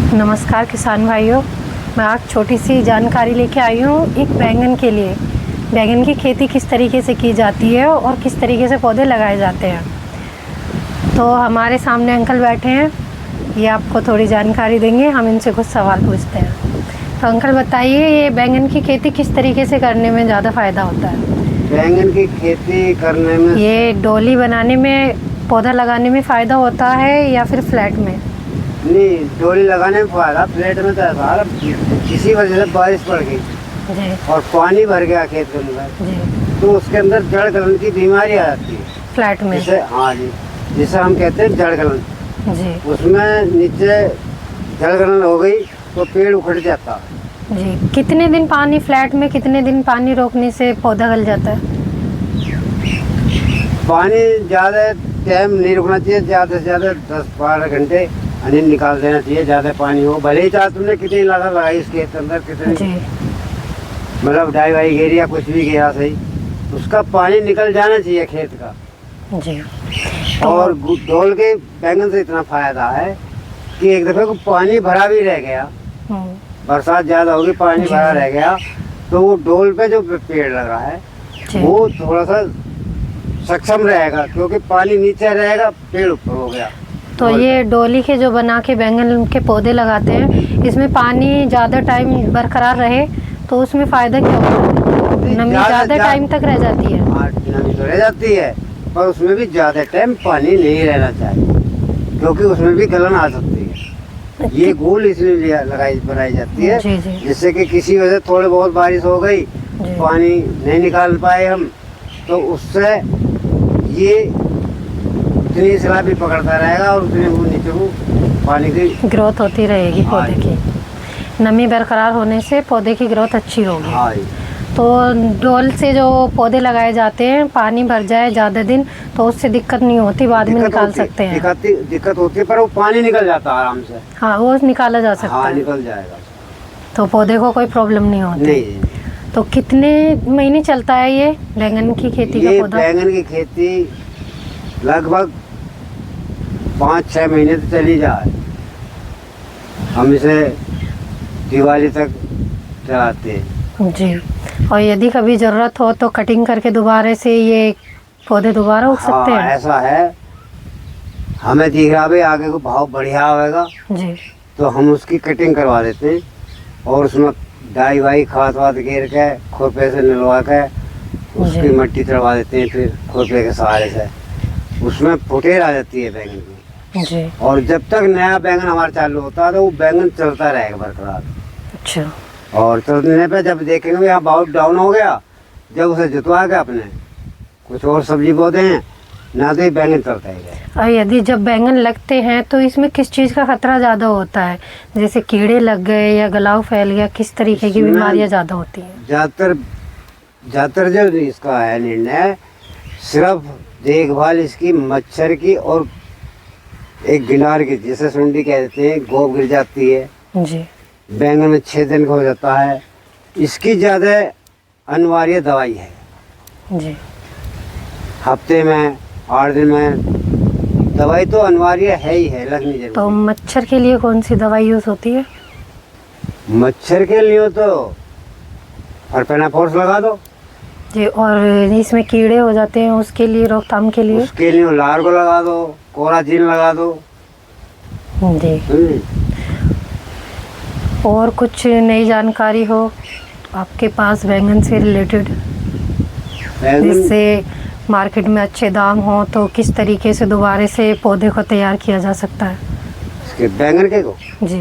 नमस्कार किसान भाइयों, मैं आज छोटी सी जानकारी लेके आई हूँ एक बैंगन के लिए। बैंगन की खेती किस तरीके से की जाती है और किस तरीके से पौधे लगाए जाते हैं। तो हमारे सामने अंकल बैठे हैं, ये आपको थोड़ी जानकारी देंगे। हम इनसे कुछ सवाल पूछते हैं। तो अंकल बताइए, ये बैंगन की खेती किस तरीके से करने में ज़्यादा फ़ायदा होता है? बैंगन की खेती करने में ये डोली बनाने में, पौधा लगाने में फ़ायदा होता है या फिर फ्लैट में? नहीं, डोली लगाने में फायदा, फ्लैट में तो ऐसा किसी वजह से बारिश पड़ गई जी और पानी भर गया खेत के अंदर, जी। तो उसके अंदर जड़ गलन की बीमारी आ जाती है। फ्लैट में? जिसे हाँ जी, जिसे हम कहते हैं जड़ गलन। जी उसमें नीचे जड़ गलन हो गई तो पेड़ उखड़ जाता है। जी। कितने दिन पानी, फ्लैट में कितने दिन पानी रोकने से पौधा गल जाता है? पानी ज़्यादा टाइम नहीं रुकना चाहिए, ज़्यादा से ज़्यादा 10-12 घंटे अनिल निकाल देना चाहिए। ज़्यादा पानी हो, भले ही चाहे तुमने कितनी लगा लगाई इस खेत के अंदर, कितनी जी मतलब डाई वाई घेरी या कुछ भी घेरा सही, उसका पानी निकल जाना चाहिए खेत का। जी। और डोल के बैंगन से इतना फायदा है कि एक दफे को पानी भरा भी रह गया, बरसात ज़्यादा होगी, पानी जी, भरा जी। रह गया, तो वो डोल पे जो पेड़ लग रहा है जी। वो थोड़ा सा सक्षम रहेगा, क्योंकि पानी नीचे रहेगा, पेड़ ऊपर हो गया। तो ये डोली के जो बना के बैंगन के पौधे लगाते हैं, इसमें पानी ज़्यादा टाइम बरकरार रहे तो उसमें फ़ायदा क्या होता है? नमी ज़्यादा टाइम तक रह जाती है? हाँ, नमी तो रह जाती है, पर उसमें भी ज़्यादा टाइम पानी नहीं रहना चाहिए, क्योंकि उसमें भी गलन आ सकती है। ये गोल इसलिए बनाई जाती है जी जी जिससे कि किसी वजह थोड़ी बहुत बारिश हो गई, जी। पानी नहीं निकाल पाए हम, तो उससे ये उतनी सलाह भी पकड़ता रहेगा और उतने वो नीचे को पानी की ग्रोथ होती रहेगी हाँ पौधे की। नमी बरकरार होने से पौधे की ग्रोथ अच्छी होगी। हाँ। तो डोल से जो पौधे लगाए जाते हैं, पानी भर जाए ज़्यादा दिन तो उससे दिक्कत नहीं होती, बाद में निकाल सकते हैं? दिक्कत होती है, पर वो पानी निकल जाता है आराम से। हाँ, वो निकाला जा सकता हाँ, है। निकल जाएगा। तो पौधे को कोई प्रॉब्लम नहीं होती? नहीं। तो कितने महीने चलता है ये बैंगन की खेती का ये पौधा? बैंगन की खेती लगभग 5-6 महीने तो चली जाए। हम इसे दिवाली तक चलाते हैं। जी। और यदि कभी ज़रूरत हो तो कटिंग करके दोबारा से ये पौधे दोबारा उग सकते हाँ, हैं? ऐसा है। हमें दिख रहा भाई आगे को भाव बढ़िया होगा, जी तो हम उसकी कटिंग करवा देते हैं और उसमें डाई वाई खाद वाद घेर के खुरपे से निलवा के उसकी जी। मट्टी चढ़वा देते हैं, फिर खुरपे के सहारे से उसमें फुटेर आ जाती है बैंगन की। जी। और जब तक नया बैंगन हमारा चालू होता है तो वो बैंगन चलता रहेगा बरकरार। अच्छा। और चलने पे जब देखेंगे यहाँ बहुत डाउन हो गया, जब उसे जुतवा के अपने कुछ और सब्जी बोते हैं ना, तो ये बैंगन चलता ही रहेगा। और यदि जब बैंगन लगते हैं तो इसमें किस चीज़ का खतरा ज़्यादा होता है? जैसे कीड़े लग गए या गलाव फैल गया, किस तरीके की इसमें बीमारियां ज़्यादा होती हैं? ज़्यादातर जो इसका है निर्णय, सिर्फ देखभाल इसकी मच्छर की और एक गिनार की, जिसे सुंडी कह देते हैं, गोब गिर जाती है, जी बैंगन में 6 दिन का हो जाता है, इसकी ज़्यादा अनिवार्य दवाई है। जी। हफ्ते में 8 दिन में दवाई तो अनिवार्य है ही है, लगनी जरूरी। तो मच्छर के लिए कौन सी दवाई यूज़ होती है? मच्छर के लिए तो फॉर्स लगा दो। जी। और इसमें कीड़े हो जाते हैं, उसके लिए, रोकथाम के लिए? उसके लिए लार को लगा दो, कोराजीन लगा दो। जी। और कुछ नई जानकारी हो आपके पास बैंगन से रिलेटेड, जिससे मार्केट में अच्छे दाम हो, तो किस तरीके से दोबारा से पौधे को तैयार किया जा सकता है? इसके बैंगन के को जी।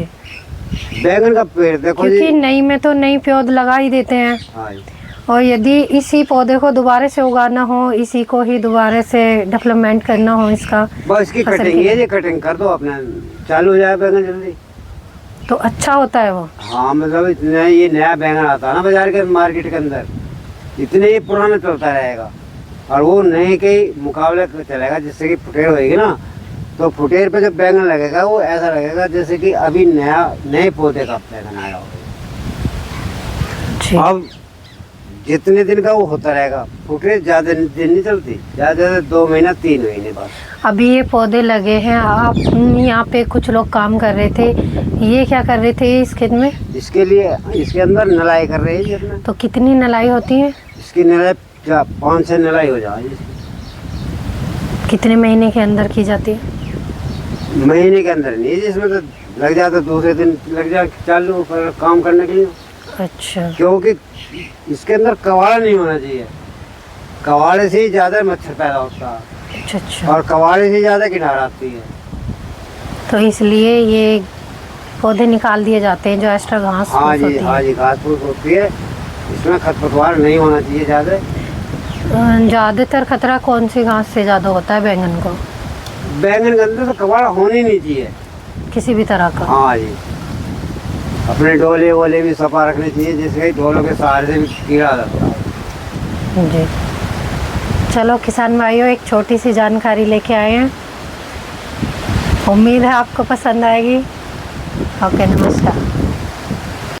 बैंगन का पेड़ देखो जी। क्योंकि नई में तो नई पौध लगा ही देते हैं, हाँ जी। और यदि इसी पौधे को दोबारा से उगाना हो, इसी को ही दोबारा से डेवलपमेंट करना हो इसका, बस इसकी फसल कटिंग, के लिए। ये कटिंग कर दो, अपना चालू हो जाए बैंगन जल्दी। तो अच्छा होता है वो? हाँ, मतलब इतना ये नया बैंगन आता है ना बाजार के मार्केट के अंदर, इतने ही पुराना चलता रहेगा और वो नए के मुकाबले चलेगा, जिससे कि फुटेर होएगी ना, तो फुटेर पे जब बैंगन लगेगा वो ऐसा लगेगा जैसे कि अभी नए पौधे का बैंगन आया हो। जी। अब जितने दिन का वो होता रहेगा। फुटेज ज़्यादा दिन नहीं चलती, ज़्यादा 2 महीना 3 महीने बाद। अभी ये पौधे लगे हैं, आप यहाँ पे कुछ लोग काम कर रहे थे, ये क्या कर रहे थे इस खेत में? इसके लिए इसके अंदर नलाई कर रहे हैं जी अपना। तो कितनी नलाई होती है? इसकी नलाई 5-6 नलाई हो जाएगी। कितने महीने के अंदर की जाती है? महीने के अंदर नहीं, जिसमें तो लग जाता, दूसरे दिन लग जाए चालू पर काम करने के लिए। अच्छा, क्योंकि इसके अंदर कवाड़ा नहीं होना चाहिए, कवाड़े से ही ज़्यादा मच्छर पैदा होता है अच्छा, अच्छा। और कवाड़े से ज़्यादा कीटाणु आती है। तो इसलिए ये पौधे निकाल दिए जाते हैं जो एक्स्ट्रा घास हाँ फूस जी, होती हाँ है। जी, घास फूस होती है, इसमें खरपतवार नहीं होना चाहिए ज़्यादा। ज़्यादातर खतरा कौन सी घास से ज़्यादा होता है बैंगन को? बैंगन के अंदर तो कबाड़ होनी नहीं चाहिए किसी भी तरह का? हाँ जी। अपने डोले वोले भी सफा रखने चाहिए, जिससे डोलों के सहारे से भी कीड़ा लगता है। जी, चलो किसान भाइयों, एक छोटी सी जानकारी लेके आए हैं, उम्मीद है आपको पसंद आएगी। ओके, नमस्कार।